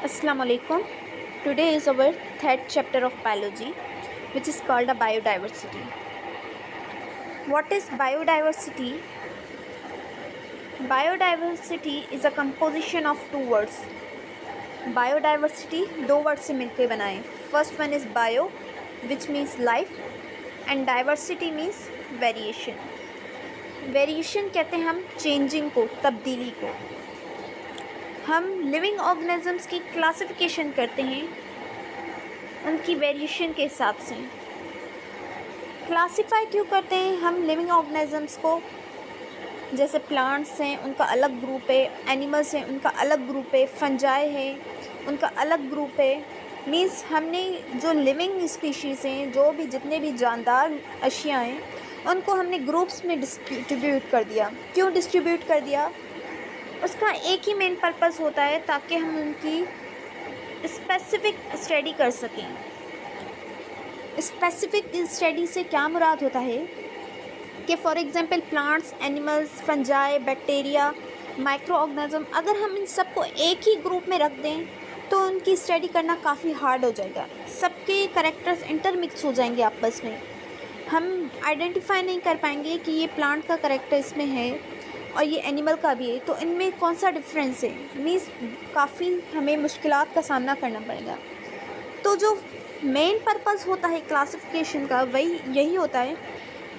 Assalamu alaikum. Today is our third chapter of biology, which is called a biodiversity. What is biodiversity? Biodiversity is a composition of two words. Biodiversity दो word से मिलकर बनाए. First one is bio, which means life, and diversity means variation. Variation कहते हैं हम changing को, तब्दीली को. हम लिविंग ऑर्गेनिजम्स की क्लासिफिकेशन करते हैं उनकी वेरिएशन के हिसाब से. क्लासिफाई क्यों करते हैं हम लिविंग ऑर्गेनिजम्स को? जैसे प्लांट्स हैं उनका अलग ग्रुप है, एनिमल्स हैं उनका अलग ग्रुप है, फंजाई है उनका अलग ग्रुप है. मीन्स हमने जो लिविंग स्पीशीज़ हैं, जो भी जितने भी जानदार अशिया हैं, उनको हमने ग्रुप्स में डिस्ट्रीब्यूट कर दिया. क्यों डिस्ट्रीब्यूट कर दिया? उसका एक ही मेन पर्पस होता है ताकि हम उनकी स्पेसिफ़िक स्टडी कर सकें. स्पेसिफ़िक स्टडी से क्या मुराद होता है कि for example plants, animals, fungi, bacteria, micro organism, अगर हम इन सबको एक ही ग्रुप में रख दें तो उनकी स्टडी करना काफ़ी हार्ड हो जाएगा. सबके कैरेक्टर्स इंटरमिक्स हो जाएंगे आपस में. हम आइडेंटिफाई नहीं कर पाएंगे कि ये प्लांट का कैरेक्टर इसमें है और ये एनिमल का भी है, तो इनमें कौन सा डिफरेंस है. मीन्स काफ़ी हमें मुश्किलात का सामना करना पड़ेगा. तो जो मेन पर्पस होता है क्लासिफिकेशन का वही यही होता है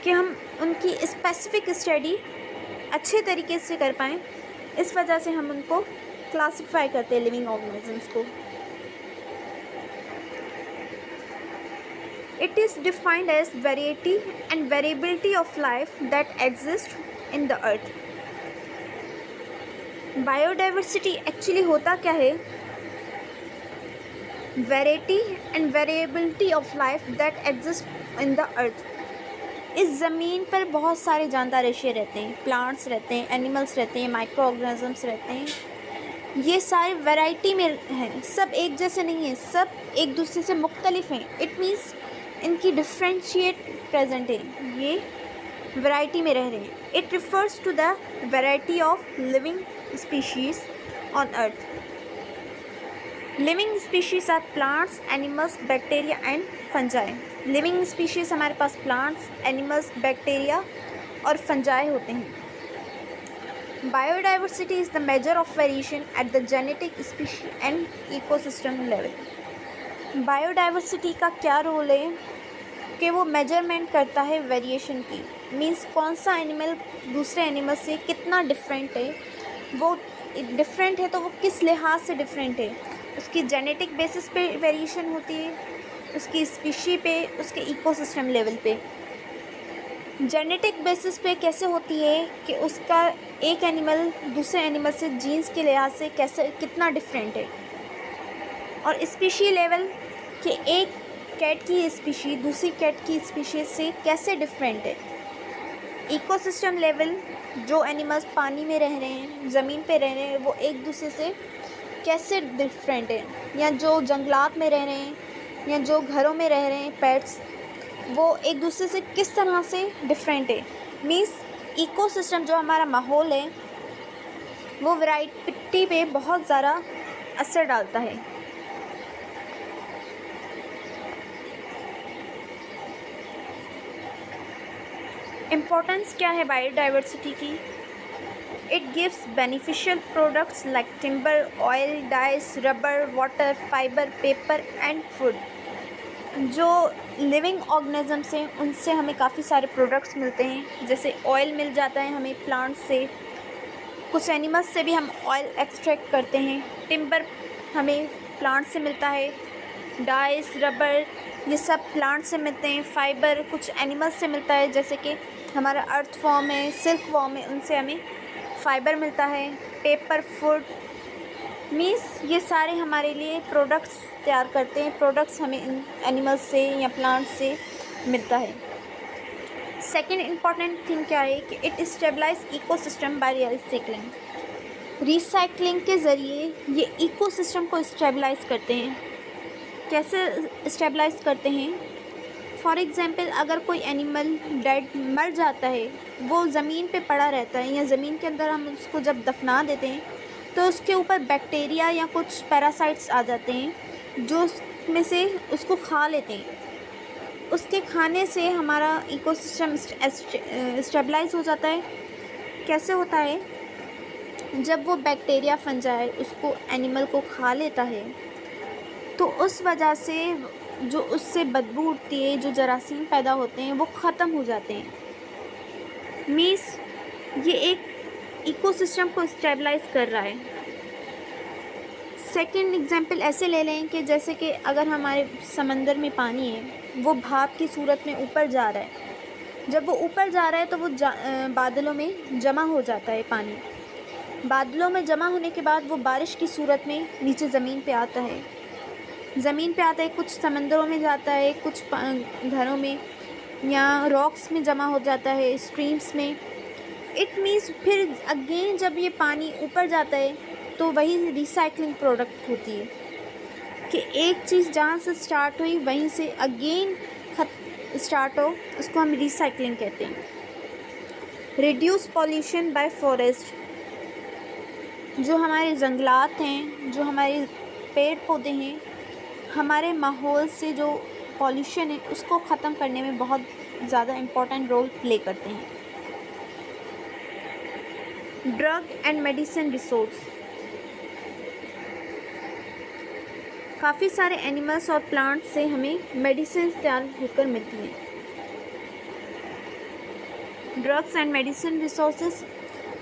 कि हम उनकी स्पेसिफ़िक स्टडी अच्छे तरीके से कर पाएँ. इस वजह से हम उनको क्लासिफाई करते हैं लिविंग ऑर्गेनिजम्स को. It is defined as variety and variability of life that exist in the earth. Biodiversity actually होता क्या है? Variety and variability of life that exist in the earth. इस ज़मीन पर बहुत सारे जानदार अशिया रहते हैं. प्लांट्स रहते हैं, एनिमल्स रहते हैं, माइक्रो ऑर्गेनिजम्स रहते हैं. ये सारे वैरायटी में हैं, सब एक जैसे नहीं हैं, सब एक दूसरे से मुख्तलिफ हैं. इट मीन्स इनकी डिफ्रेंशिएट प्रेजेंट है, ये वैरायटी में रह रहे हैं. It refers to the variety of living species on earth. Living species are plants, animals, bacteria and fungi. Living species हमारे पास plants, animals, bacteria और fungi होते हैं. Biodiversity is the measure of variation at the genetic, species and ecosystem level. Biodiversity का क्या role है कि वो measurement करता है वेरिएशन की. मीन्स कौन सा एनिमल दूसरे एनिमल से कितना डिफरेंट है. वो डिफरेंट है तो वो किस लिहाज से डिफरेंट है. उसकी जेनेटिक बेसिस पे वेरिएशन होती है, उसकी स्पीशी पे, उसके इकोसिस्टम लेवल पे. जेनेटिक बेसिस पे कैसे होती है कि उसका एक एनिमल दूसरे एनिमल से जीन्स के लिहाज से कैसे कितना डिफरेंट है. और स्पीशी लेवल कि एक कैट की स्पीशी दूसरी कैट की स्पीशी से कैसे डिफरेंट है. इकोसिस्टम लेवल जो एनिमल्स पानी में रह रहे हैं, ज़मीन पे रह रहे हैं, वो एक दूसरे से कैसे डिफरेंट है. या जो जंगलात में रह रहे हैं या जो घरों में रह रहे हैं पेट्स, वो एक दूसरे से किस तरह से डिफरेंट है. मीन्स इकोसिस्टम जो हमारा माहौल है वो वैरायटी पे बहुत ज़्यादा असर डालता है. इम्पोर्टेंस क्या है बायोडाइवर्सिटी की? It gives beneficial products like timber, oil, dice, rubber, water, fibre, paper and food. जो लिविंग ऑर्गेनिजम्स हैं उनसे हमें काफ़ी सारे प्रोडक्ट्स मिलते हैं. जैसे ऑयल मिल जाता है हमें प्लांट्स से, कुछ एनिमल्स से भी हम ऑयल एक्सट्रैक्ट करते हैं. टिम्बर हमें प्लांट से मिलता है, डाइस, रबर ये सब प्लांट से मिलते हैं. फाइबर कुछ एनिमल्स से मिलता है, जैसे कि हमारा अर्थ फॉर्म है, सिल्क फॉर्म है, उनसे हमें फ़ाइबर मिलता है. पेपर, फूड, मीन्स ये सारे हमारे लिए प्रोडक्ट्स तैयार करते हैं. प्रोडक्ट्स हमें इन एनिमल्स से या प्लांट्स से मिलता है. सेकेंड इम्पॉर्टेंट थिंग क्या है कि it stabilize ecosystem by recycling. Recycling के ज़रिए ये इकोसिस्टम को स्टेबलाइज करते हैं. कैसे स्टेबलाइज करते हैं? फॉर एग्ज़ाम्पल अगर कोई एनिमल डेड मर जाता है, वो ज़मीन पे पड़ा रहता है या ज़मीन के अंदर हम उसको जब दफना देते हैं तो उसके ऊपर बैक्टीरिया या कुछ पैरासाइट्स आ जाते हैं जो उसमें से उसको खा लेते हैं। उसके खाने से हमारा इकोसिस्टम स्टेबलाइज हो जाता है। कैसे होता है? जब वो बैक्टीरिया फंजाई उसको एनिमल को खा लेता है तो उस वजह से जो उससे बदबू उठती है, जो जरासीम पैदा होते हैं वो ख़त्म हो जाते हैं। मीन्स ये एक इकोसिस्टम को स्टेबलाइज कर रहा है। सेकंड एग्जांपल ऐसे ले लें कि जैसे कि अगर हमारे समंदर में पानी है, वो भाप की सूरत में ऊपर जा रहा है। जब वो ऊपर जा रहा है तो वो बादलों में जमा हो जाता है पानी। बादलों में जमा होने के बाद वो बारिश की सूरत में नीचे ज़मीन पे आता है। ज़मीन पे आता है, कुछ समंदरों में जाता है, कुछ घरों में या रॉक्स में जमा हो जाता है, स्ट्रीम्स में। इट मीन्स फिर अगेन जब ये पानी ऊपर जाता है तो वही रिसाइकलिंग प्रोडक्ट होती है कि एक चीज़ जहाँ से स्टार्ट हुई वहीं से अगेन स्टार्ट हो, उसको हम रिसाइकलिंग कहते हैं। रिड्यूस पॉल्यूशन बाय फॉरेस्ट, जो हमारे जंगलात हैं, जो हमारे पेड़ पौधे हैं, हमारे माहौल से जो पॉल्यूशन है उसको ख़त्म करने में बहुत ज़्यादा इम्पोर्टेंट रोल प्ले करते हैं। ड्रग एंड मेडिसिन रिसोर्स, काफ़ी सारे एनिमल्स और प्लांट्स से हमें मेडिसिन तैयार होकर मिलती हैं। ड्रग्स एंड मेडिसिन रिसोर्सेज,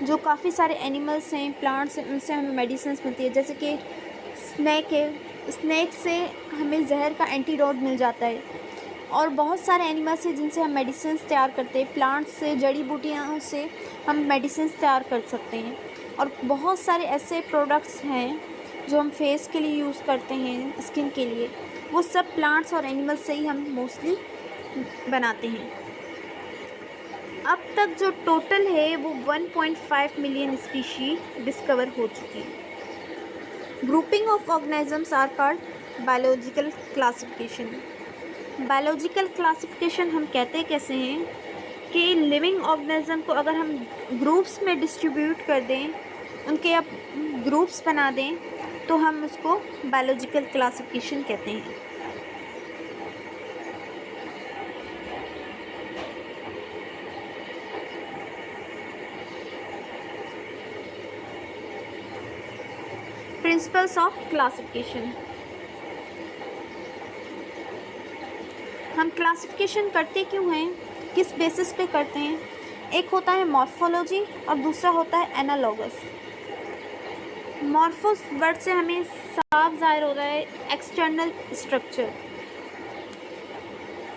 जो काफ़ी सारे एनिमल्स हैं, प्लांट्स हैं, उनसे हमें मेडिसिन मिलती है। जैसे कि स्नैक है, स्नैक से हमें जहर का एंटीडोट मिल जाता है। और बहुत सारे एनिमल्स हैं जिनसे हम मेडिसिन तैयार करते हैं। प्लांट्स से, जड़ी बूटियों से हम मेडिसिन तैयार कर सकते हैं। और बहुत सारे ऐसे प्रोडक्ट्स हैं जो हम फेस के लिए यूज़ करते हैं, स्किन के लिए, वो सब प्लांट्स और एनिमल्स से ही हम मोस्टली बनाते हैं। अब तक जो टोटल है वो 1.5 मिलियन स्पीशी डिस्कवर हो चुकी है। Grouping of organisms are called biological classification. Biological classification हम कहते कैसे हैं कि लिविंग ऑर्गेनिज्म को अगर हम ग्रुप्स में डिस्ट्रीब्यूट कर दें, उनके अब ग्रुप्स बना दें, तो हम उसको बायोलॉजिकल क्लासिफिकेशन कहते हैं। प्रिंसिपल्स ऑफ क्लासिफिकेशन, हम क्लासिफिकेशन करते क्यों हैं, किस बेसिस पे करते हैं? एक होता है मॉर्फोलॉजी और दूसरा होता है एनालॉगस। मॉर्फो वर्ड से हमें साफ जाहिर हो रहा है external structure.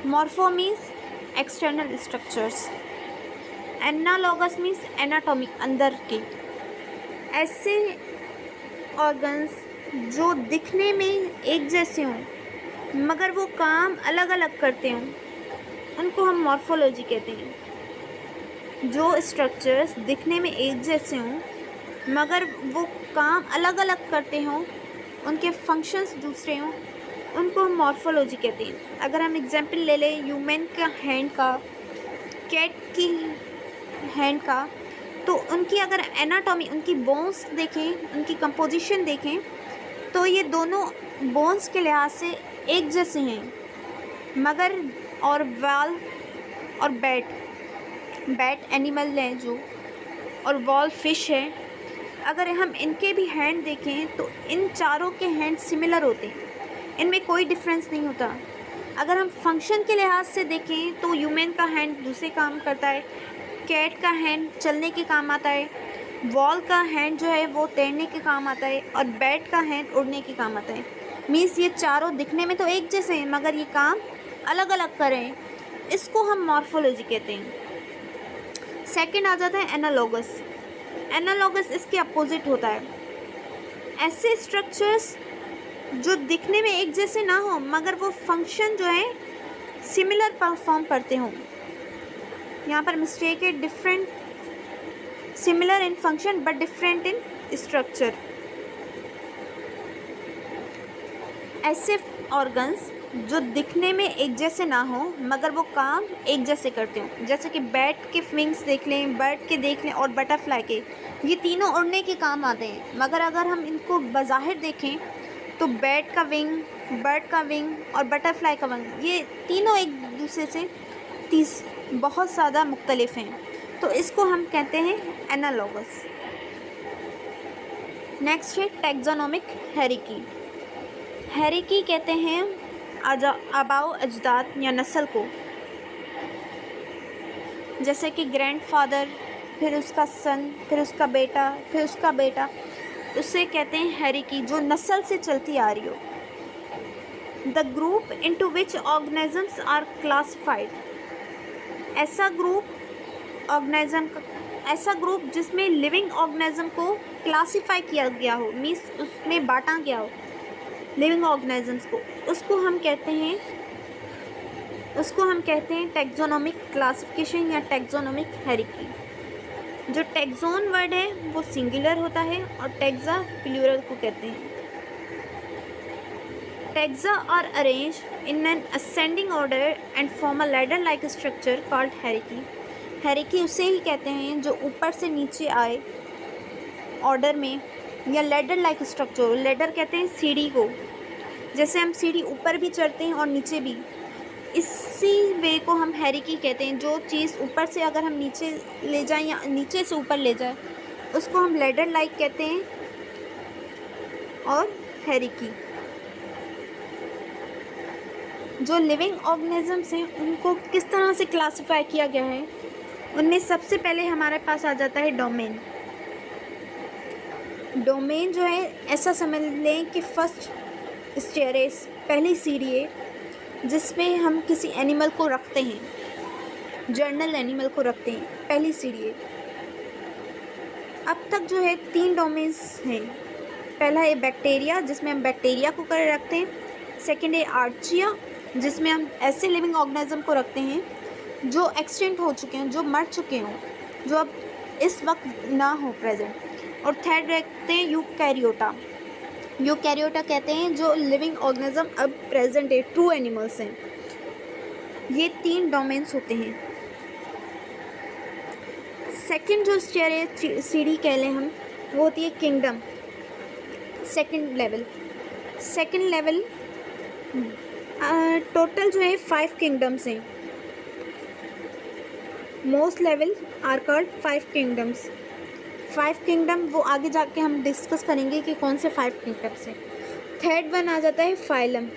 Morpho means external structures, analogous means anatomy, अंदर के। ऐसे ऑर्गन्स जो दिखने में एक जैसे हों मगर वो काम अलग अलग करते हों, उनको हम मॉर्फोलॉजी कहते हैं। जो स्ट्रक्चर्स दिखने में एक जैसे हों मगर वो काम अलग अलग करते हों, उनके फंक्शंस दूसरे हों, उनको हम मॉर्फोलॉजी कहते हैं। अगर हम एग्जांपल ले लें ह्यूमन का हैंड का, कैट की हैंड का, तो उनकी अगर एनाटॉमी, उनकी बोन्स देखें, उनकी कंपोजिशन देखें, तो ये दोनों बोन्स के लिहाज से एक जैसे हैं। मगर और वाल और बैट एनिमल है जो, और वॉल फिश है, अगर हम इनके भी हैंड देखें तो इन चारों के हैंड सिमिलर होते हैं, इनमें कोई डिफरेंस नहीं होता। अगर हम फंक्शन के लिहाज से देखें तो ह्यूमन का हैंड दूसरे काम करता है, कैट का हैंड चलने के काम आता है, वॉल का हैंड जो है वो तैरने के काम आता है, और बैट का हैंड उड़ने के काम आता है। मीन्स ये चारों दिखने में तो एक जैसे हैं मगर ये काम अलग अलग करें, इसको हम मॉर्फोलॉजी कहते हैं। सेकंड आ जाता है एनालॉगस। एनालॉगस इसके अपोजिट होता है। ऐसे स्ट्रक्चर्स जो दिखने में एक जैसे ना हो मगर वो फंक्शन जो है सिमिलर परफॉर्म करते हों। यहाँ पर मिस्टेक है, different, similar in function but different in structure. ऐसे ऑर्गन्स जो दिखने में एक जैसे ना हो मगर वो काम एक जैसे करते हो। जैसे कि बैट के विंग्स देख लें, बर्ड के देख लें और बटरफ्लाई के, ये तीनों उड़ने के काम आते हैं। मगर अगर हम इनको बज़ाहिर देखें तो बैट का विंग, बर्ड का विंग और बटरफ्लाई का विंग, ये तीनों एक दूसरे से बहुत ज़्यादा मुख्तलिफ हैं। तो इसको हम कहते हैं एनालॉगस। नेक्स्ट है टैक्सोनॉमिक हायरार्की। हायरार्की कहते हैं आबाओ अजदाद या नस्ल को। जैसे कि ग्रैंडफादर, फिर उसका सन, फिर उसका बेटा, फिर उसका बेटा, उसे कहते हैं हायरार्की, जो नस्ल से चलती आ रही हो। The group into which organisms are classified. ऐसा ग्रुप जिसमें लिविंग ऑर्गेनिज्म को क्लासिफाई किया गया हो, मीन्स उसमें बांटा गया हो लिविंग ऑर्गेनिजम्स को, उसको हम कहते हैं टैक्सोनॉमिक क्लासिफिकेशन या टैक्सोनॉमिक हायरार्की। जो टैक्सोन वर्ड है वो सिंगुलर होता है और टैक्सा प्लूरल को कहते हैं। Taxa are arrange in an ascending order and form a ladder like structure called hierarchy. Hierarchy उसे ही कहते हैं जो ऊपर से नीचे आए ऑर्डर में, या लैडर लाइक स्ट्रक्चर। लैडर कहते हैं सीढ़ी को, जैसे हम सीढ़ी ऊपर भी चढ़ते हैं और नीचे भी, इसी वे को हम हायरार्की कहते हैं। जो चीज़ ऊपर से अगर हम नीचे ले जाएं या नीचे से ऊपर ले जाए, उसको हम लैडर लाइक कहते हैं और हायरार्की। जो लिविंग ऑर्गेनिजम्स हैं उनको किस तरह से क्लासिफाई किया गया है, उनमें सबसे पहले हमारे पास आ जाता है डोमेन। डोमेन जो है, ऐसा समझ लें कि फर्स्ट स्टेयरकेस, पहली सीढ़ी है जिसमें हम किसी एनिमल को रखते हैं, जर्नल एनिमल को रखते हैं, पहली सीढ़ी है। अब तक जो है 3 डोमेन्स हैं। पहला है बैक्टीरिया, जिसमें हम बैक्टीरिया को कर रखते हैं। सेकंड है आर्चिया, जिसमें हम ऐसे लिविंग ऑर्गेनिज्म को रखते हैं जो एक्सटिंक्ट हो चुके हैं, जो मर चुके हों, जो अब इस वक्त ना हो प्रेजेंट। और थर्ड रखते हैं यूकैरियोटा। यूकैरियोटा कहते हैं जो लिविंग ऑर्गेनिज्म अब प्रेजेंट है, ट्रू एनिमल्स हैं। ये 3 डोमेन्स होते हैं। सेकंड जो स्टेयर है, सीढ़ी कह लें हम, वो होती है किंगडम, सेकंड लेवल। टोटल जो है 5 किंगडम्स हैं। Most level are called 5 kingdoms. 5 kingdom वो आगे जाके हम डिस्कस करेंगे कि कौन से 5 किंगडम्स हैं। थर्ड वन आ जाता है फाइलम,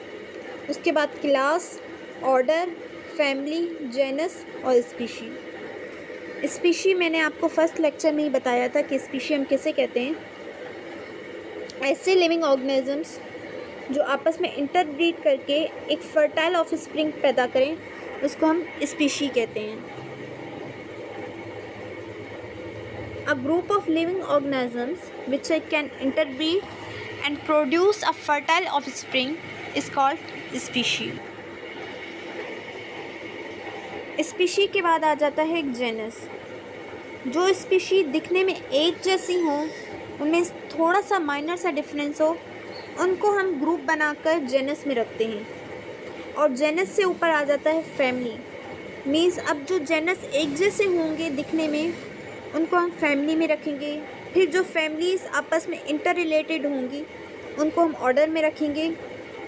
उसके बाद क्लास, ऑर्डर, फैमिली, जेनस और स्पीशी। स्पीशी मैंने आपको फर्स्ट लेक्चर में ही बताया था कि स्पीशी हम किसे कहते हैं। ऐसे लिविंग ऑर्गेनिजम्स जो आपस में इंटरब्रीड करके एक फर्टाइल ऑफस्प्रिंग पैदा करें, उसको हम स्पीशी कहते हैं। A group of living organisms which can interbreed and produce a fertile offspring is called species. Species के बाद आ जाता है एक जेनस। जो स्पीशी दिखने में एक जैसी हो, उनमें थोड़ा सा माइनर सा डिफरेंस हो, उनको हम ग्रुप बनाकर जेनस में रखते हैं। और जेनस से ऊपर आ जाता है फैमिली। मीन्स अब जो जेनस एक जैसे होंगे दिखने में, उनको हम फैमिली में रखेंगे। फिर जो फैमिलीज़ आपस में इंटर रिलेटेड होंगी, उनको हम ऑर्डर में रखेंगे।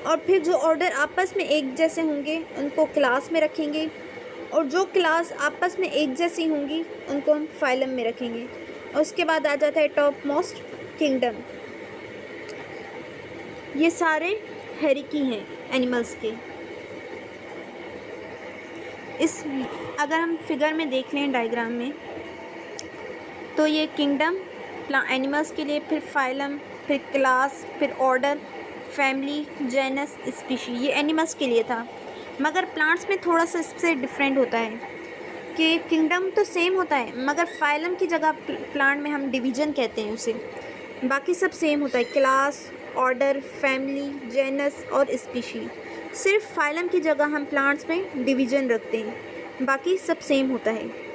और फिर जो ऑर्डर आपस में एक जैसे होंगे, उनको क्लास में रखेंगे। और जो क्लास आपस में एक जैसी होंगी, उनको हम फाइलम में रखेंगे। और उसके बाद आ जाता है टॉप मोस्ट किंगडम। ये सारे हायरार्की हैं एनिमल्स के। इस अगर हम फिगर में देख लें डायग्राम में, तो ये किंगडम एनिमल्स के लिए, फिर फाइलम, फिर क्लास, फिर ऑर्डर, फैमिली, जेनस, स्पीशी, ये एनिमल्स के लिए था। मगर प्लांट्स में थोड़ा सा इससे डिफरेंट होता है कि किंगडम तो सेम होता है, मगर फाइलम की जगह प्लांट में हम डिवीज़न कहते हैं उसे। बाकी सब सेम होता है, क्लास, ऑर्डर, फैमिली, जेनस और स्पीशी। सिर्फ फाइलम की जगह हम प्लांट्स में डिवीज़न रखते हैं, बाकी सब सेम होता है।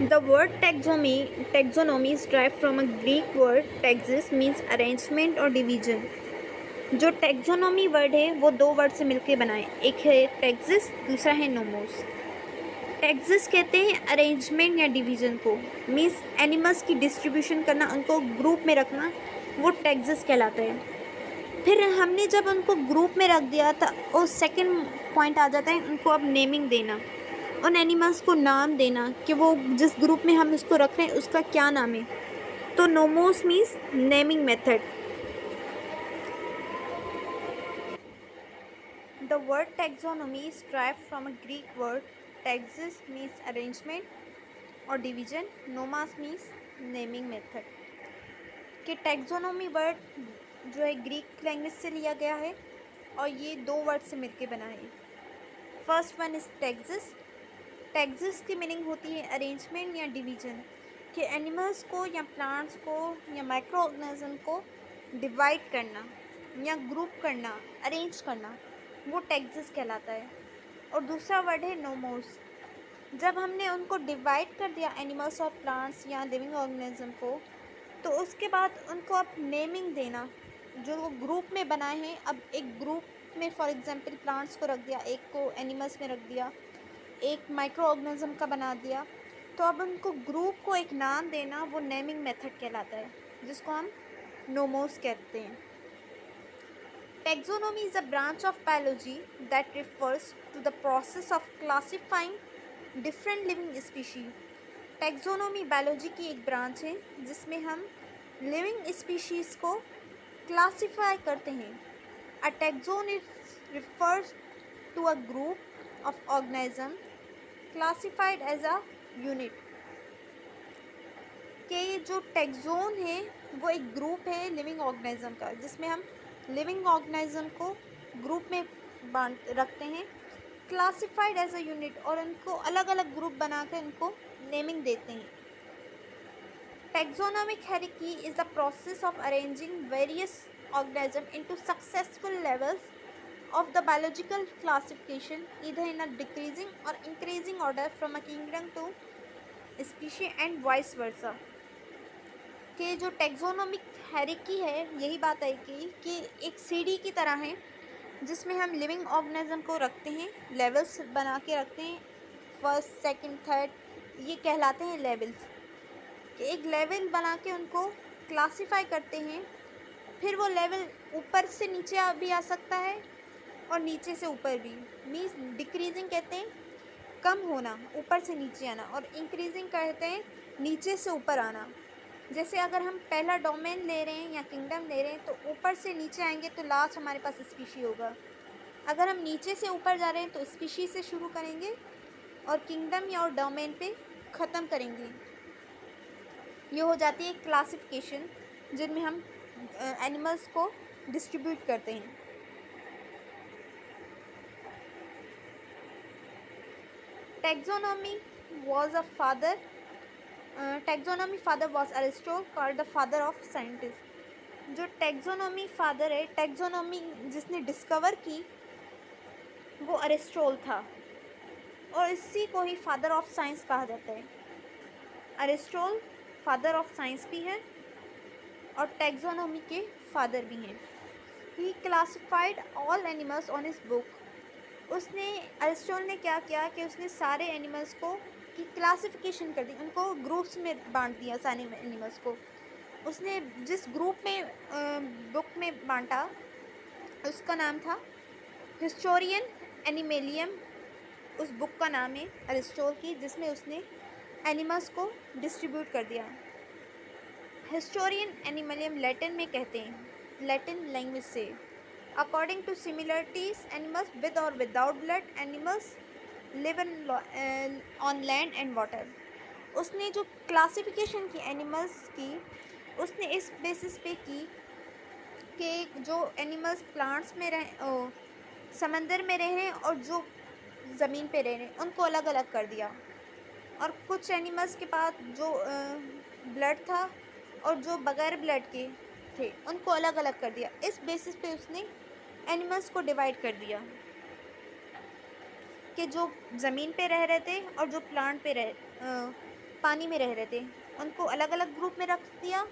The word taxonomy is derived from a Greek word taxis means arrangement or division. जो टैक्सोनॉमी वर्ड है वो दो वर्ड से मिलकर बना है, एक है टैक्सिस, दूसरा है नोमोस। टैक्सिस कहते हैं अरेंजमेंट या डिवीजन को, मीन्स एनिमल्स की डिस्ट्रीब्यूशन करना, उनको ग्रुप में रखना, वो टैक्सिस कहलाता है। फिर हमने जब उनको ग्रुप में रख दिया था, और सेकंड पॉइंट आ जाता है उनको अब नेमिंग देना, उन एनिमल्स को नाम देना कि वो जिस ग्रुप में हम उसको रख रहे हैं उसका क्या नाम है। तो nomos means naming method. The word taxonomy is derived from a Greek word taxis means arrangement or division, nomos means naming method। कि टैक्सोनॉमी वर्ड जो है ग्रीक लैंग्वेज से लिया गया है और ये दो वर्ड से मिलकर बना है। First one is taxis. Taxis की मीनिंग होती है अरेंजमेंट या डिवीजन, कि एनिमल्स को या प्लांट्स को या माइक्रो ऑर्गेनिज्म को डिवाइड करना या ग्रुप करना, अरेंज करना, वो टैक्सिस कहलाता है। और दूसरा वर्ड है नोमोस। जब हमने उनको डिवाइड कर दिया एनिमल्स और प्लांट्स या लिविंग ऑर्गेनिज्म को, तो उसके बाद उनको अब नेमिंग देना, जो वो ग्रुप में बनाए हैं, अब एक ग्रुप में फॉर एग्जांपल प्लांट्स को रख दिया, एक को एनिमल्स में रख दिया, एक माइक्रो ऑर्गेनिज्म का बना दिया, तो अब उनको ग्रुप को एक नाम देना, वो नेमिंग मेथड कहलाता है, जिसको हम नोमोस कहते हैं। Taxonomy is a branch of biology that refers to the process of classifying different living species. Taxonomy biology की एक ब्रांच है जिसमें हम लिविंग स्पीशीज़ को क्लासीफाई करते हैं। A taxon refers to a group of organism classified as a unit। कि ये जो टैक्सोन है वो एक ग्रुप है लिविंग ऑर्गेनिज्म का, जिसमें हम लिविंग ऑर्गेनिज्म को ग्रुप में बांट रखते हैं, क्लासिफाइड एज अ यूनिट, और उनको अलग अलग ग्रुप बनाकर इनको नेमिंग देते हैं। Taxonomic hierarchy is the process of arranging various organism into successful levels of the biological classification either in a decreasing or increasing order from a kingdom to species and vice versa। कि जो taxonomic hierarchy है यही बात है कि एक सीढ़ी की तरह है जिसमें हम लिविंग ऑर्गेनिज्म को रखते हैं, लेवल्स बना के रखते हैं, फर्स्ट सेकंड थर्ड, ये कहलाते हैं लेवल्स। कि एक लेवल बना के उनको क्लासिफाई करते हैं, फिर वो लेवल ऊपर से नीचे भी आ सकता है और नीचे से ऊपर भी, मीन्स डिक्रीजिंग कहते हैं कम होना, ऊपर से नीचे आना, और इंक्रीजिंग कहते हैं नीचे से ऊपर आना। जैसे अगर हम पहला डोमेन ले रहे हैं या किंगडम ले रहे हैं तो ऊपर से नीचे आएंगे तो लास्ट हमारे पास स्पीशी होगा। अगर हम नीचे से ऊपर जा रहे हैं तो स्पीशी से शुरू करेंगे और किंगडम या और डोमेन पे ख़त्म करेंगे। ये हो जाती है क्लासिफिकेशन जिनमें हम एनिमल्स को डिस्ट्रीब्यूट करते हैं। Taxonomy was a father taxonomy father was Aristotle, called the father of scientist. जो टैक्सोनॉमी फादर है, टैक्सोनॉमी जिसने डिस्कवर की वो एरिस्टोटल था, और इसी को ही फादर ऑफ साइंस कहा जाता है। एरिस्टोटल फादर ऑफ साइंस भी है और टैक्सोनॉमी के फादर भी हैं। He classified all animals on his book. उसने एरिस्टोटल ने क्या किया कि उसने सारे एनिमल्स को की क्लासिफिकेशन कर दी, उनको ग्रुप्स में बांट दिया। सारे एनिमल्स को उसने जिस ग्रुप में बुक में बांटा उसका नाम था हिस्टोरियन एनिमेलियम। उस बुक का नाम है एरिस्टोटल की, जिसमें उसने एनिमल्स को डिस्ट्रीब्यूट कर दिया। हिस्टोरियन एनिमेलियम लैटिन में कहते हैं, लैटिन लैंग्वेज से। According to similarities animals with और without blood animals live on land and water. उसने जो क्लासिफिकेशन की एनिमल्स की, उसने इस बेसिस पे की कि जो एनिमल्स प्लांट्स में रहे, समंदर में रहे और जो ज़मीन पे रह रहे हैं उनको अलग अलग कर दिया। और कुछ एनिमल्स के पास जो ब्लड था और जो बगैर ब्लड के थे उनको अलग अलग कर दिया। इस बेसिस पे उसने एनिमल्स को डिवाइड कर दिया कि जो ज़मीन पे रह रहे थे और जो प्लांट पे पानी में रह रहे थे उनको अलग अलग ग्रुप में रख दिया,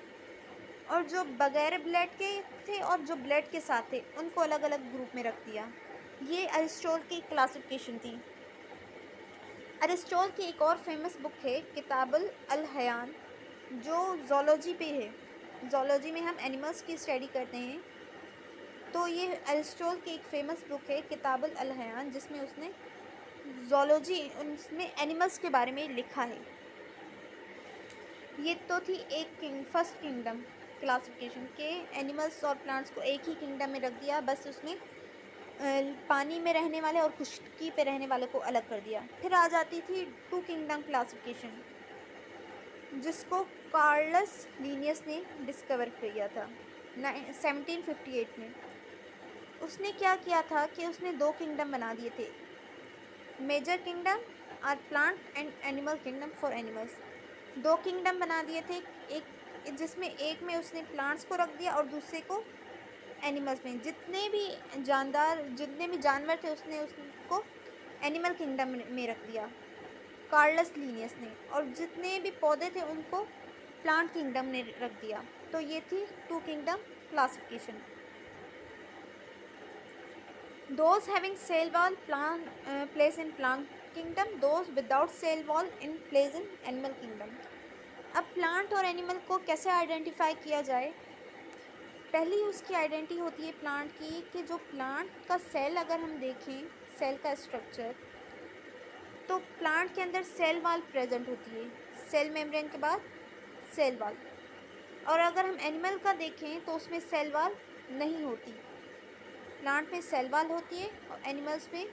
और जो बगैर ब्लड के थे और जो ब्लड के साथ थे उनको अलग अलग ग्रुप में रख दिया। ये अरिस्टोटल की क्लासिफिकेशन थी। अरिस्टोटल की एक और फेमस बुक है किताबुल अल हयान, जो ज़ूलॉजी पे है। ज़ूलॉजी में हम एनिमल्स की स्टडी करते हैं, तो ये अरिस्टोटल की एक फेमस बुक है किताबुल अल हयान, जिसमें उसने ज़ूलॉजी उसमें एनिमल्स के बारे में लिखा है। ये तो थी एक फर्स्ट किंगडम क्लासिफिकेशन के, एनिमल्स और प्लांट्स को एक ही किंगडम में रख दिया, बस उसने पानी में रहने वाले और खुश्की पे रहने वाले को अलग कर दिया। फिर आ जाती थी टू किंगडम क्लासिफिकेशन, जिसको कार्लस लिनियस ने डिस्कवर किया था 1758 में। उसने क्या किया था कि उसने दो किंगडम बना दिए थे, major kingdom are plant and animal kingdom for animals. दो किंगडम बना दिए थे, एक जिसमें एक में उसने प्लांट्स को रख दिया और दूसरे को एनिमल्स में। जितने भी जानवर थे उसने उसको एनिमल किंगडम में रख दिया कार्लस लीनियस ने, और जितने भी पौधे थे उनको प्लांट किंगडम ने रख दिया। तो ये थी two kingdom classification. Those having cell wall place in plant kingdom, those without cell wall in place in animal kingdom। अब प्लांट और एनिमल को कैसे आइडेंटिफाई किया जाए? पहली उसकी आइडेंटिटी होती है प्लांट की, कि जो प्लांट का सेल अगर हम देखें, सेल का स्ट्रक्चर, तो प्लांट के अंदर सेल वाल प्रेजेंट होती है, सेल मेम्ब्रेन के बाद सेल वाल। और अगर हम एनिमल का देखें तो उसमें सेल वाल नहीं होती। प्लांट में सेल वाल होती है और एनिमल्स में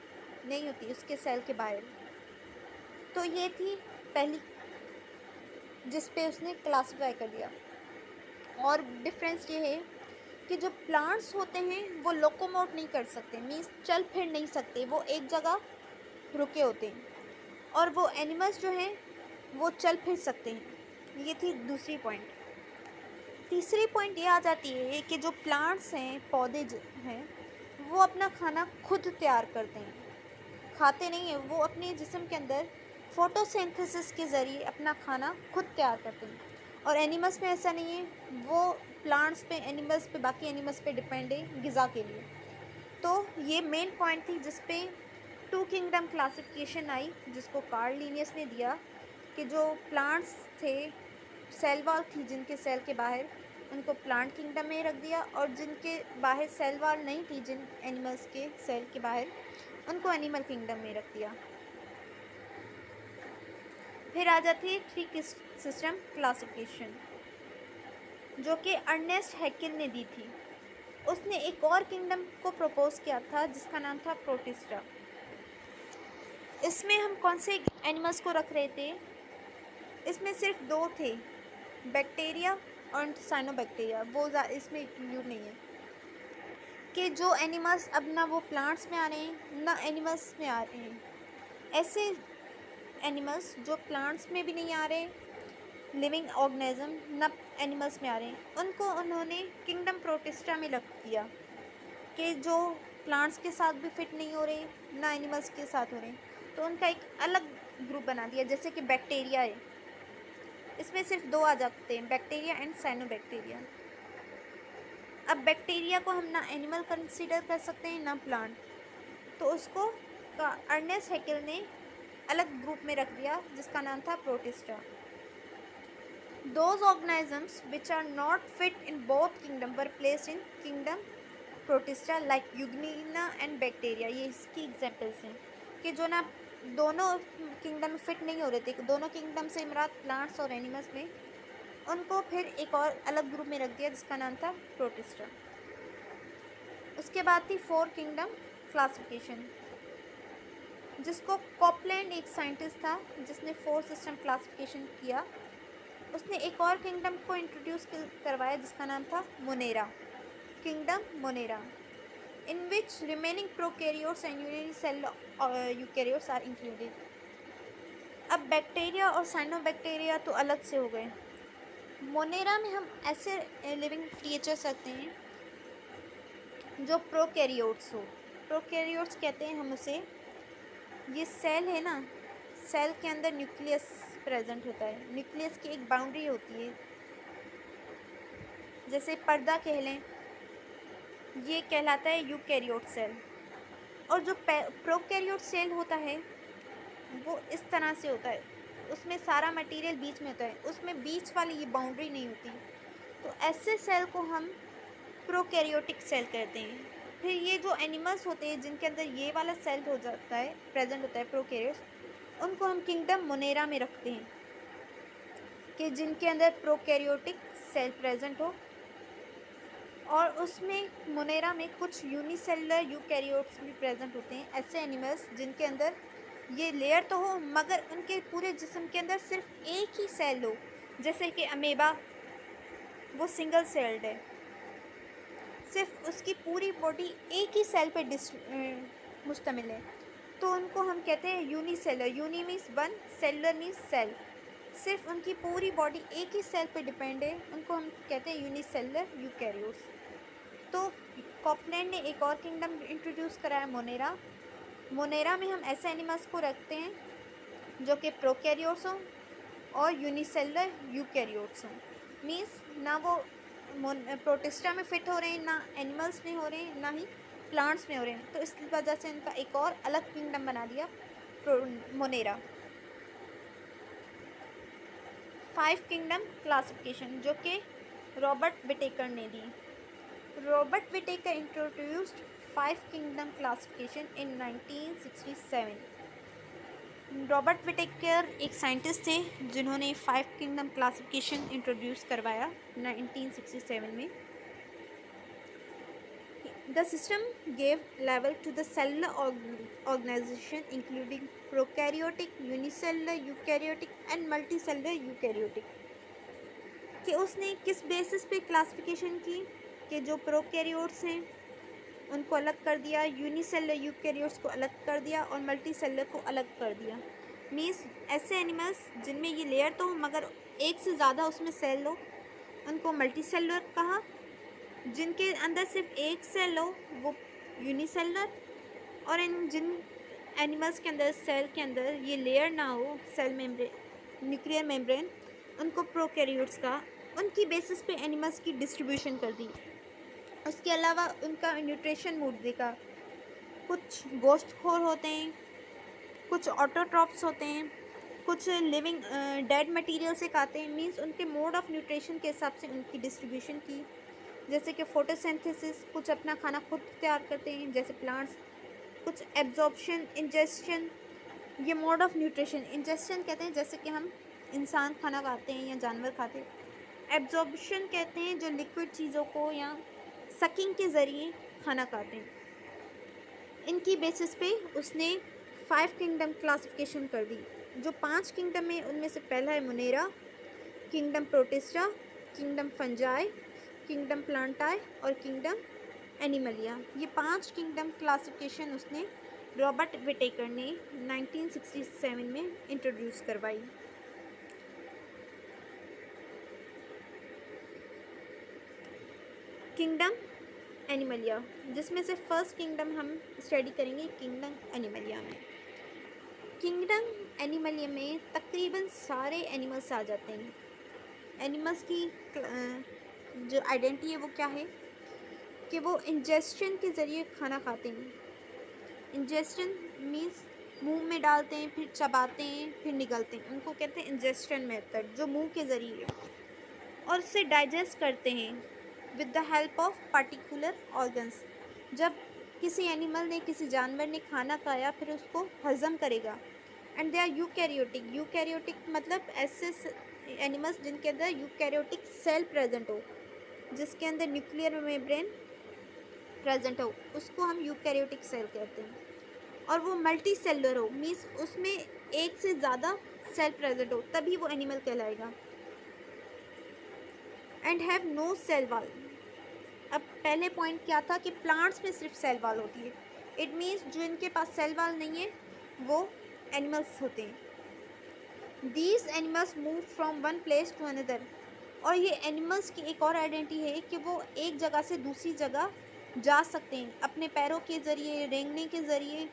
नहीं होती, उसके सेल के बाहर। तो ये थी पहली जिस पे उसने क्लासिफाई कर दिया। और डिफरेंस ये है कि जो प्लांट्स होते हैं वो लोकोमोट नहीं कर सकते, मीन्स चल फिर नहीं सकते, वो एक जगह रुके होते हैं, और वो एनिमल्स जो हैं वो चल फिर सकते हैं। ये थी दूसरी पॉइंट। तीसरी पॉइंट ये आ जाती है कि जो प्लांट्स हैं, पौधे हैं, वो अपना खाना खुद तैयार करते हैं, खाते नहीं हैं, वो अपने जिस्म के अंदर फोटोसिंथेसिस के ज़रिए अपना खाना खुद तैयार करते हैं। और एनिमल्स में ऐसा नहीं है, वो प्लांट्स पे, एनिमल्स पे, बाकी एनिमल्स पे डिपेंड है ग़िज़ा के लिए। तो ये मेन पॉइंट थी जिस पे टू किंगडम क्लासिफिकेशन आई, जिसको कार्ल लिनियस ने दिया, कि जो प्लांट्स थे, सेल वॉल थी जिनके सेल के बाहर, उनको प्लांट किंगडम में रख दिया, और जिनके बाहर सेल वॉल नहीं थी, जिन एनिमल्स के सेल के बाहर, उनको एनिमल किंगडम में रख दिया। फिर आ जाती है थ्री सिस्टम क्लासिफिकेशन, जो कि अर्नेस्ट हैकेल ने दी थी। उसने एक और किंगडम को प्रपोज किया था जिसका नाम था प्रोटिस्टा। इसमें हम कौन से एनिमल्स को रख रहे थे? इसमें सिर्फ दो थे, बैक्टीरिया और साइनोबैक्टीरिया, वो इसमें इंक्लूड नहीं है। कि जो एनिमल्स अब ना वो प्लांट्स में आ रहे हैं ना एनिमल्स में आ रहे हैं, ऐसे एनिमल्स जो प्लांट्स में भी नहीं आ रहे, लिविंग ऑर्गेनिज्म, ना एनिमल्स में आ रहे हैं, उनको उन्होंने किंगडम प्रोटिस्टा में रख दिया, कि जो प्लांट्स के साथ भी फिट नहीं हो रहे ना एनिमल्स के साथ हो रहे, तो उनका एक अलग ग्रुप बना दिया। जैसे कि बैक्टीरिया है, इसमें सिर्फ दो आ जाते हैं, बैक्टीरिया एंड साइनोबैक्टीरिया। अब बैक्टीरिया को हम ना एनिमल कंसीडर कर सकते हैं ना प्लांट, तो उसको अर्नेस्ट हैकेल ने अलग ग्रुप में रख दिया जिसका नाम था protista. Those organisms which are not fit in both kingdom were placed in kingdom protista like Euglena and bacteria। ये इसकी एग्जाम्पल्स हैं कि जो ना दोनों किंगडम में फिट नहीं हो रहे थे, दोनों किंगडम से इमराद प्लांट्स और एनिमल्स में, उनको फिर एक और अलग ग्रुप में रख दिया जिसका नाम था प्रोटिस्टा। उसके बाद थी फोर किंगडम क्लासिफिकेशन, जिसको कॉपलैंड एक साइंटिस्ट था जिसने फोर सिस्टम क्लासिफिकेशन किया। उसने एक और किंगडम को इंट्रोड्यूस करवाया जिसका नाम था Monera, kingdom Monera, in which remaining prokaryotes and unicell eukaryotes are included. अब बैक्टीरिया और साइनोबैक्टीरिया तो अलग से हो गए। मोनेरा में हम ऐसे लिविंग क्रिएचर्स रखते हैं जो प्रोकैरियोट्स हो। प्रोकैरियोट्स कहते हैं हम उसे, ये सेल है ना, सेल के अंदर न्यूक्लियस प्रेजेंट होता है। न्यूक्लियस की एक बाउंड्री होती है, जैसे पर्दा कह लें, ये कहलाता है यूकैरियोट सेल। और जो प्रोकैरियोट सेल होता है वो इस तरह से होता है, उसमें सारा मटेरियल बीच में होता है, उसमें बीच वाली ये बाउंड्री नहीं होती। तो ऐसे सेल को हम प्रोकैरियोटिक सेल कहते हैं। फिर ये जो एनिमल्स होते हैं जिनके अंदर ये वाला सेल हो जाता है, प्रेजेंट होता है प्रोकैरियोट्स, उनको हम किंगडम मोनेरा में रखते हैं, कि जिनके अंदर प्रोकैरियोटिक सेल प्रेजेंट हो। और उसमें मोनेरा में कुछ यूनिसेलुलर यूकैरियोट्स भी प्रेजेंट होते हैं, ऐसे एनिमल्स जिनके अंदर ये लेयर तो हो मगर उनके पूरे जिस्म के अंदर सिर्फ एक ही सेल हो, जैसे कि अमेबा, वो सिंगल सेल्ड है, सिर्फ उसकी पूरी बॉडी एक ही सेल पे मुश्तमिल है, तो उनको हम कहते हैं unicellular. Uni means one, cellular means cell, सिर्फ उनकी पूरी बॉडी एक ही सेल पे डिपेंड है, उनको हम कहते हैं यूनिसेलुलर यूकैरियोट्स। तो कॉपलैंड ने एक और किंगडम इंट्रोड्यूस कराया, मोनेरा। मोनेरा में हम ऐसे एनिमल्स को रखते हैं जो कि प्रोकैरियोट्स हों और यूनिसेलुलर यूकैरियोट्स हों। मीन्स ना वो प्रोटिस्टा में फिट हो रहे हैं, ना एनिमल्स में हो रहे हैं, ना ही प्लांट्स में हो रहे हैं, तो इस वजह से इनका एक और अलग किंगडम बना दिया मोनेरा। 5 किंगडम क्लासिफिकेशन जो कि रॉबर्ट विटेकर ने दी। Robert Whittaker introduced 5 kingdom classification in 1967। Robert Whittaker एक साइंटिस्ट थे जिन्होंने 5 किंगडम क्लासिफिकेशन इंट्रोड्यूस करवाया 1967 में। The system gave level to the cellular organization including prokaryotic, unicellular, eukaryotic and multicellular eukaryotic। कि उसने किस बेसिस पे क्लासिफिकेशन की, कि जो प्रोकैरियोट्स हैं उनको अलग कर दिया, यूनिसेलुलर यूकैरियोट्स को अलग कर दिया और मल्टीसेलुलर को अलग कर दिया। मीन्स ऐसे एनिमल्स जिनमें ये लेयर तो हो मगर एक से ज़्यादा उसमें सेल हो, उनको मल्टीसेलुलर कहा। जिनके अंदर सिर्फ एक सेल हो वो यूनिसेलुलर, और जिन एनिमल्स के अंदर सेल के अंदर ये लेयर ना हो, सेल मेम्ब्रेन, न्यूक्लियर मेम्ब्रेन, उनको प्रोकैरियोट्स का। उनकी बेसिस पे एनिमल्स की डिस्ट्रीब्यूशन कर दी। उसके अलावा उनका न्यूट्रिशन मोड देखा, कुछ गोश्तखोर होते हैं, कुछ ऑटोट्रॉप्स होते हैं, कुछ लिविंग डेड मटेरियल से खाते हैं। मीन्स उनके मोड ऑफ न्यूट्रिशन के हिसाब से उनकी डिस्ट्रीब्यूशन की, जैसे कि फोटोसिंथेसिस, कुछ अपना खाना खुद तैयार करते हैं जैसे प्लांट्स, कुछ एब्जॉर्प्शन, इंजेस्शन, ये मोड ऑफ न्यूट्रिशन। इंजेस्शन कहते हैं जैसे कि हम इंसान खाना खाते हैं या जानवर खाते हैं। एब्जॉर्प्शन कहते हैं जो लिक्विड चीज़ों को या सकिंग के ज़रिए खाना खाते हैं। इनकी बेसिस पे उसने 5 किंगडम क्लासिफिकेशन कर दी। जो 5 किंगडम में उनमें से पहला है Monera, kingdom protista, kingdom fungi, kingdom प्लांटाई और किंगडम एनिमलिया। ये 5 किंगडम क्लासिफिकेशन उसने रॉबर्ट विटेकर ने 1967 में इंट्रोड्यूस करवाई। किंगडम एनिमलिया, जिसमें से फर्स्ट किंगडम हम स्टडी करेंगे किंगडम एनिमलिया में। किंगडम एनिमलिया में तकरीबन सारे एनिमल्स आ जाते हैं। एनिमल्स की जो आइडेंटिटी है वो क्या है कि वो इंजेस्शन के ज़रिए खाना खाते हैं। इंजेस्शन मीन्स मुंह में डालते हैं, फिर चबाते हैं, फिर निगलते हैं, उनको कहते हैं इंजेस्शन मेथड, जो मुंह के ज़रिए, और उसे डाइजेस्ट करते हैं with the help of particular organs. जब किसी एनिमल ने, किसी जानवर ने खाना खाया फिर उसको हज़म करेगा। And they are eukaryotic. Eukaryotic मतलब ऐसे एनिमल्स जिनके अंदर यूकैरियोटिक सेल प्रेजेंट हो, जिसके अंदर न्यूक्लियर मेम्ब्रेन प्रेजेंट हो, उसको हम यूकैरियोटिक सेल कहते हैं। और वो मल्टी सेलुलर हो, मीन्स उसमें एक से ज़्यादा सेल प्रेजेंट हो, तभी वो एनिमल कहलाएगा। And have no cell wall. अब पहले पॉइंट क्या था कि प्लांट्स में सिर्फ सेल वॉल होती है। इट मीन्स जो इनके पास सेल वॉल नहीं है वो एनिमल्स होते हैं। These animals move from one place to another. और ये एनिमल्स की एक और आइडेंटिटी है कि वो एक जगह से दूसरी जगह जा सकते हैं अपने पैरों के ज़रिए, रेंगने के ज़रिए,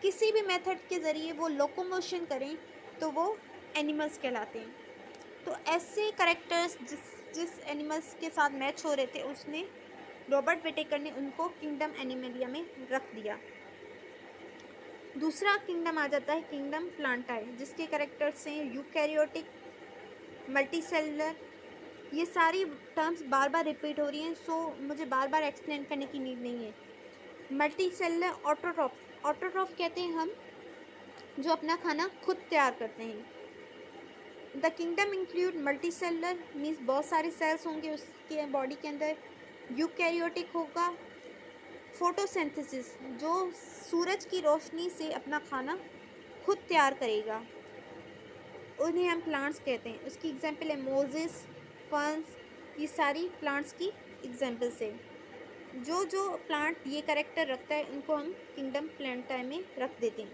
किसी भी मेथड के ज़रिए वो लोकोमोशन करें तो वो एनिमल्स कहलाते हैं। तो ऐसे करेक्टर्स जिस जिस एनिमल्स के साथ मैच हो रहे थे उसने रॉबर्ट विटेकर ने उनको किंगडम एनिमलिया में रख दिया। दूसरा किंगडम आ जाता है किंगडम प्लांटाई, जिसके करेक्टर्स हैं यूकैरियोटिक, मल्टीसेलुलर। ये सारी टर्म्स बार बार रिपीट हो रही हैं, सो मुझे बार बार एक्सप्लेन करने की नीड नहीं है। मल्टीसेलुलर ऑटोट्रॉफ, ऑटोट्रॉफ कहते हैं हम जो अपना खाना खुद तैयार करते हैं। The kingdom include multicellular means बहुत सारे सेल्स होंगे उसके बॉडी के अंदर। यूकैरियोटिक होगा फोटोसिंथेसिस, जो सूरज की रोशनी से अपना खाना खुद तैयार करेगा, उन्हें हम प्लांट्स कहते हैं। उसकी एग्जांपल है मोजेस, फर्न्स, ये सारी प्लांट्स की एग्जांपल्स है। जो जो प्लांट ये कैरेक्टर रखता है उनको हम किंगडम प्लांटाई में रख देते हैं।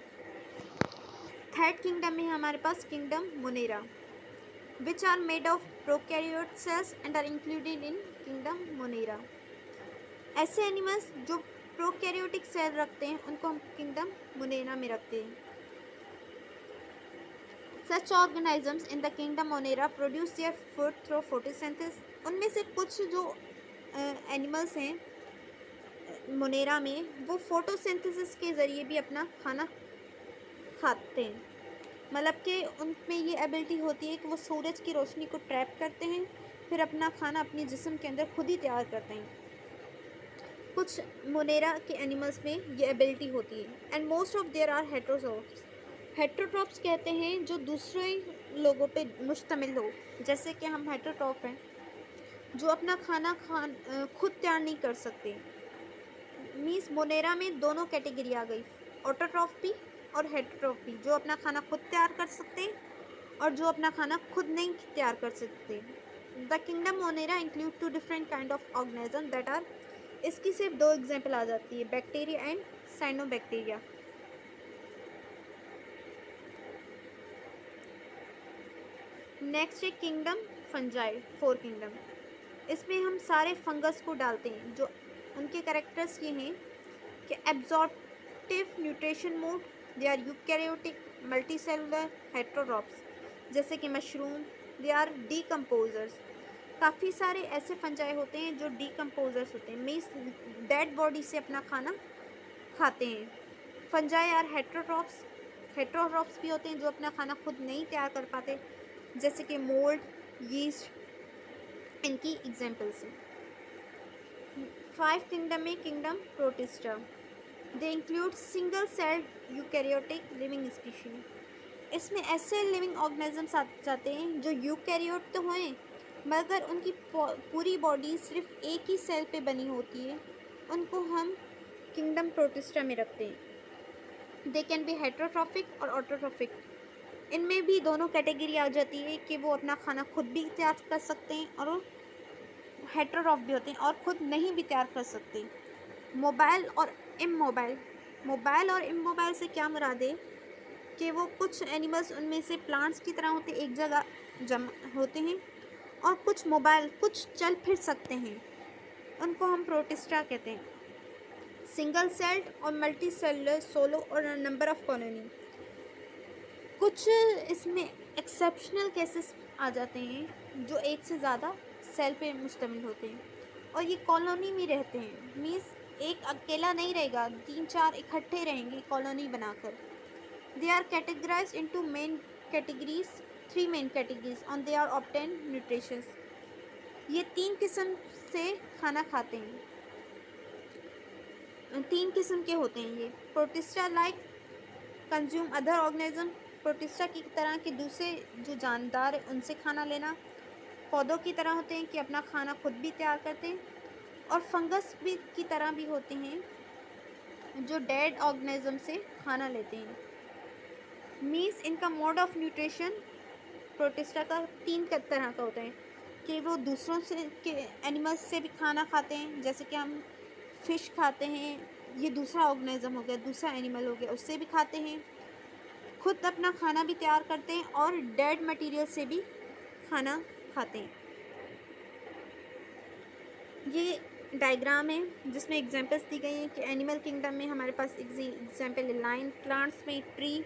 थर्ड किंगडम में हमारे पास kingdom Monera, which are made of prokaryote cells and are included in kingdom Monera. ऐसे एनिमल्स जो प्रोकैरियोटिक सेल रखते हैं उनको हम किंगडम मोनेरा में रखते हैं। Such organisms in the kingdom Monera produce their food through photosynthesis. उनमें से कुछ जो एनिमल्स हैं मोनेरा में वो फोटोसिंथेसिस के ज़रिए भी अपना खाना खाते हैं। मतलब कि उनमें ये एबिलिटी होती है कि वो सूरज की रोशनी को ट्रैप करते हैं, फिर अपना खाना अपने जिस्म के अंदर खुद ही तैयार करते हैं। कुछ मोनेरा के एनिमल्स में ये एबिलिटी होती है। And most of their are heterotrophs. Heterotrophs कहते हैं जो दूसरे लोगों पे मुश्तमिल हो, जैसे कि हम हेट्रोट्रॉप हैं जो अपना खाना खुद तैयार नहीं कर सकते। मीन्स मोनेरा में दोनों कैटेगरी आ गई, ऑटोट्रॉफ भी और हेट्रोट्रॉफ भी, जो अपना खाना खुद तैयार कर सकते हैं और जो अपना खाना खुद नहीं तैयार कर सकते। The kingdom Monera include two different kind of organism that are, इसकी सिर्फ दो एग्जाम्पल आ जाती है, बैक्टीरिया एंड साइनोबैक्टीरिया। नेक्स्ट है किंगडम फंजाई, फोर किंगडम। इसमें हम सारे फंगस को डालते हैं। जो उनके कैरेक्टर्स ये हैं कि absorptive nutrition mode, they are eukaryotic, multicellular, heterotrophs, जैसे कि मशरूम, दे आर डीकम्पोजर्स। काफ़ी सारे ऐसे फंजाई होते हैं जो डीकम्पोजर्स होते हैं, मीन्स डेड बॉडी से अपना खाना खाते हैं। फंजाई आर हेट्रोट्रॉप्स, हेट्रोट्रॉप्स भी होते हैं जो अपना खाना खुद नहीं तैयार कर पाते, जैसे कि मोल्ड, यीस्ट, इनकी एग्जाम्पल्स हैं। फाइव किंगडम में kingdom protista, they include single celled eukaryotic living species. इसमें ऐसे लिविंग ऑर्गेनिजम्स आ जाते हैं जो यूकैरियोट तो हैं मगर उनकी पूरी बॉडी सिर्फ एक ही सेल पे बनी होती है, उनको हम किंगडम प्रोटिस्टा में रखते हैं। दे कैन बी हेट्रोट्रॉफिक और ऑटोट्रॉफिक। इनमें भी दोनों कैटेगरी आ जाती है कि वो अपना खाना खुद भी तैयार कर सकते हैं और हेट्रोट्रॉफ भी होते हैं और खुद नहीं भी तैयार कर सकते। मोबाइल और इमोबाइल, मोबाइल और इमोबाइल से क्या मुराद है कि वो कुछ एनिमल्स उनमें से प्लांट्स की तरह होते, एक जगह जमा होते हैं, और कुछ मोबाइल, कुछ चल फिर सकते हैं, उनको हम प्रोटिस्टा कहते हैं। सिंगल सेल्ड और मल्टी सेलुलर, सोलो और नंबर ऑफ कॉलोनी। कुछ इसमें एक्सेप्शनल केसेस आ जाते हैं जो एक से ज़्यादा सेल पे मुश्तमिल होते हैं और ये कॉलोनी में रहते हैं, मीन्स एक अकेला नहीं रहेगा, 3-4 इकट्ठे रहेंगे कॉलोनी बनाकर। They are categorised into main categories, 3 main categories on they are obtain nutritions. ये 3 किस्म से खाना खाते हैं, 3 किस्म के होते हैं ये। Protista like consume other organism, protista की तरह के दूसरे जो जानदार हैं उनसे खाना लेना। पौधों की तरह होते हैं कि अपना खाना खुद भी तैयार करते हैं, और फंगस भी की तरह भी होते हैं जो डेड ऑर्गेनिज्म से खाना लेते हैं। मीन्स इनका मोड ऑफ न्यूट्रिशन प्रोटिस्टा का 3 तरह का होता है कि वो दूसरों से के एनिमल्स से भी खाना खाते हैं, जैसे कि हम फ़िश खाते हैं, ये दूसरा ऑर्गेनिज्म हो गया, दूसरा एनिमल हो गया, उससे भी खाते हैं, खुद अपना खाना भी तैयार करते हैं और डेड मटेरियल से भी खाना खाते हैं। ये डायग्राम है जिसमें एग्जांपल्स दी गई हैं कि एनिमल किंगडम में हमारे पास एग्जांपल है लाइन, प्लांट्स में ट्री,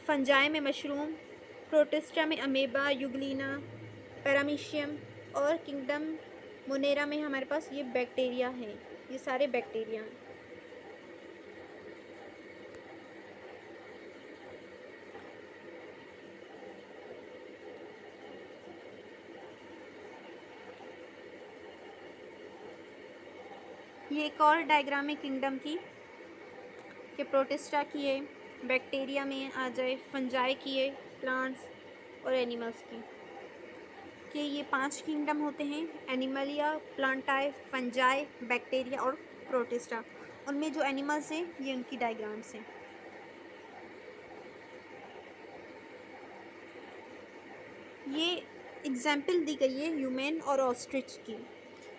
फंजाई में मशरूम, प्रोटिस्टा में अमेबा, यूग्लिना, पैरामीशियम और किंगडम मोनेरा में हमारे पास ये बैक्टीरिया हैं, ये सारे बैक्टीरिया हैं। ये एक और डायग्राम है किंगडम की, कि प्रोटिस्टा की है, बैक्टीरिया में आ जाए, फंजाई की है, प्लांट्स और एनिमल्स की, कि ये 5 किंगडम होते हैं, एनिमलिया, प्लांटाई, फंजाई, बैक्टीरिया और प्रोटिस्टा। उनमें जो एनिमल्स हैं ये उनकी डायग्राम्स हैं। ये एग्जाम्पल दी गई है ह्यूमन और ऑस्ट्रिच की,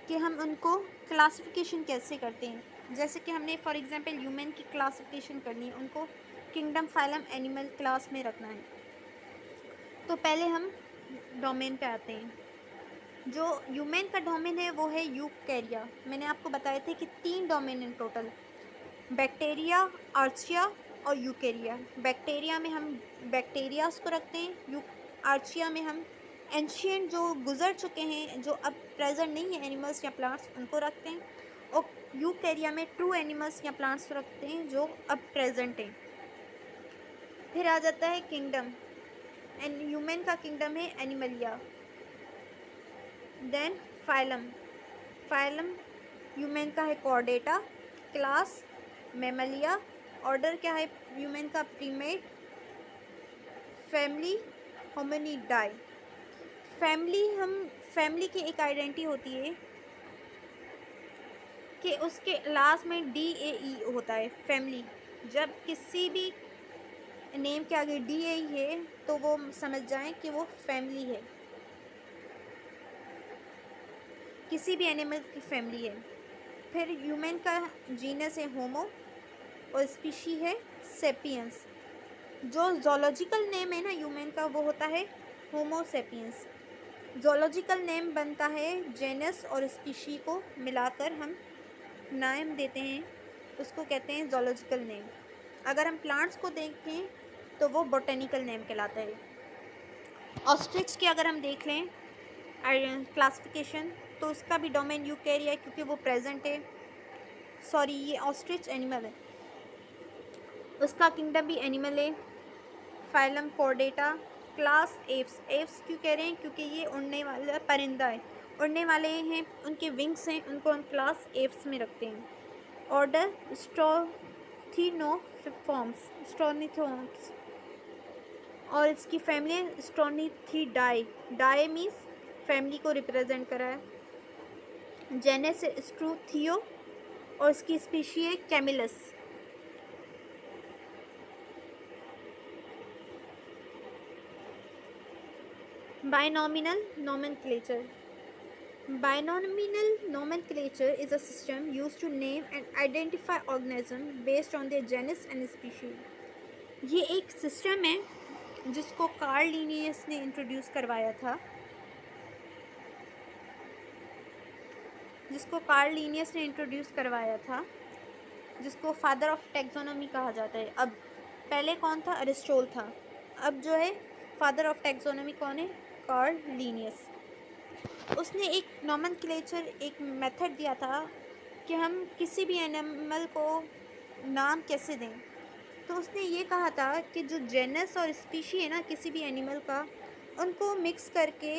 कि हम उनको क्लासिफिकेशन कैसे करते हैं। जैसे कि हमने फॉर एग्जांपल ह्यूमन की क्लासिफिकेशन करनी है, उनको किंगडम, फाइलम, एनिमल क्लास में रखना है। तो पहले हम डोमेन पे आते हैं। जो ह्यूमन का डोमेन है वो है यूकैरिया। मैंने आपको बताया था कि 3 domain in total, bacteria, Archaea और यूकैरिया। बैक्टीरिया में हम बैक्टीरियाज को रखते हैं, आर्चिया में हम एंशियंट जो गुजर चुके हैं, जो अब प्रेजेंट नहीं है, एनिमल्स या प्लांट्स, उनको रखते हैं। और यूकैरिया में ट्रू एनिमल्स या प्लांट्स रखते हैं जो अब प्रेजेंट हैं। फिर आ जाता है किंगडम, एंड ह्यूमन का किंगडम है Animalia. Then phylum, phylum human का है कॉर्डेटा, क्लास मैमलिया, ऑर्डर क्या है ह्यूमन का प्रीमेट, फैमिली होमिनिडाई। फैमिली की एक आइडेंटिटी होती है कि उसके लास्ट में DAE होता है, फैमिली। जब किसी भी नेम के आगे DAE है तो वो समझ जाएं कि वो फैमिली है, किसी भी एनिमल की फैमिली है। फिर ह्यूमन का जीनस है होमो और स्पीशी है सेपियंस। जो जोलॉजिकल नेम है ना ह्यूमन का, वो होता है होमो सेपियंस। जोलॉजिकल नेम बनता है जेनस और स्पीशी को मिलाकर हम नाम देते हैं, उसको कहते हैं जोलॉजिकल नेम। अगर हम प्लांट्स को देखें तो वो बोटेनिकल नेम कहलाता है। ऑस्ट्रिच की अगर हम देख लें क्लासिफिकेशन, तो उसका भी डोमेन यूकैरिया है क्योंकि वो प्रेजेंट है। सॉरी, ये ऑस्ट्रिच एनिमल है, उसका किंगडम भी एनिमल है। Phylum Chordata, class apps. Apps क्यों कह रहे हैं? क्योंकि ये उड़ने वाला परिंदा है, उड़ने वाले हैं, उनके विंग्स हैं, उनको हम क्लास एप्स में रखते हैं। ऑर्डर स्ट्रोथिनोफॉर्म्स, स्ट्रोनिथॉर्म्स, और इसकी फैमिली है स्ट्रोनिथिडाई। डाई मीन्स फैमिली को रिप्रेजेंट करा है। जेनस स्ट्रूथियो और इसकी स्पीशी है camelus. Binomial nomenclature. Binomial nomenclature is a system used to name and identify organisms based on their genus and species. ये एक सिस्टम है जिसको कार्ल लिनियस ने इंट्रोड्यूस करवाया था, जिसको फादर ऑफ टैक्सोनॉमी कहा जाता है। अब पहले कौन था? अरिस्टोटल था। अब जो है फादर ऑफ टैक्सोनॉमी कौन है? Karl Linnaeus. उसने एक नोमेनक्लेचर, एक मेथड दिया था कि हम किसी भी एनिमल को नाम कैसे दें। तो उसने ये कहा था कि जो जेनस और स्पीशी है ना किसी भी एनिमल का, उनको मिक्स करके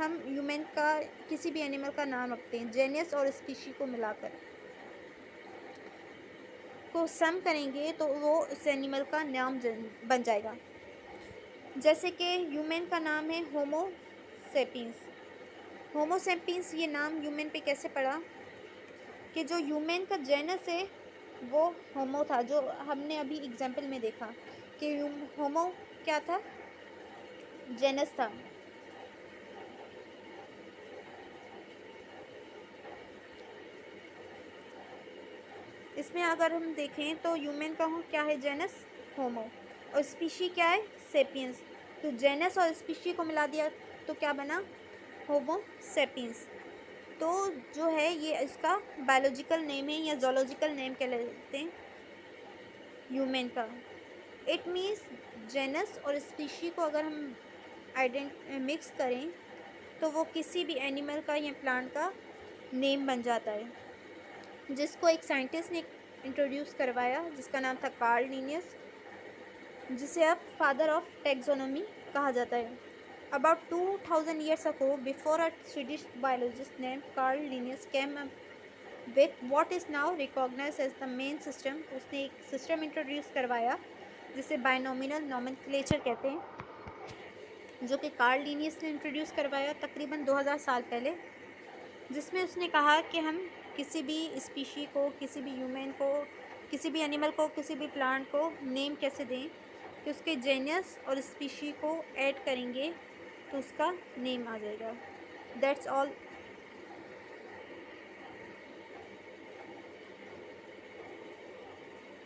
हम ह्यूमन का किसी भी एनिमल का नाम रखते हैं। जेनस और स्पीशी को मिलाकर को सम करेंगे तो वो उस एनिमल का नाम बन जाएगा। जैसे कि ह्यूमन का नाम है होमो सेपियंस। होमो सेपियंस ये नाम ह्यूमन पे कैसे पड़ा? कि जो ह्यूमन का जेनस है वो होमो था, जो हमने अभी एग्जाम्पल में देखा कि होमो क्या था? जेनस था। इसमें अगर हम देखें तो ह्यूमन का क्या है? जेनस होमो, और स्पीशी क्या है? सेपियंस। तो जेनस और स्पीशी को मिला दिया तो क्या बना? होमो सेपियंस। तो जो है ये इसका बायोलॉजिकल नेम है या जोलॉजिकल नेम कहलाते हैं ह्यूमन का। इट मीन्स जेनस और स्पीशी को अगर हम मिक्स करें तो वो किसी भी एनिमल का या प्लांट का नेम बन जाता है, जिसको एक साइंटिस्ट ने इंट्रोड्यूस करवाया जिसका नाम था कार्ल लिनियस, जिसे अब फादर ऑफ टैक्सोनॉमी कहा जाता है। About 2000 years ago, before a Swedish biologist named Carl Linnaeus came up with what is now recognized as the main system, उसने एक सिस्टम इंट्रोड्यूस करवाया जिसे बायनोमिनल नोमेनक्लेचर कहते हैं, जो कि कार्ल लिनियस ने इंट्रोड्यूस करवाया तकरीबन 2000 साल पहले, जिसमें उसने कहा कि हम किसी भी स्पीशी को, किसी भी ह्यूमन को, किसी भी एनिमल को, किसी भी प्लांट को नेम कैसे दें कि उसके जेनस और स्पीशी को ऐड करेंगे तो उसका नेम आ जाएगा। That's all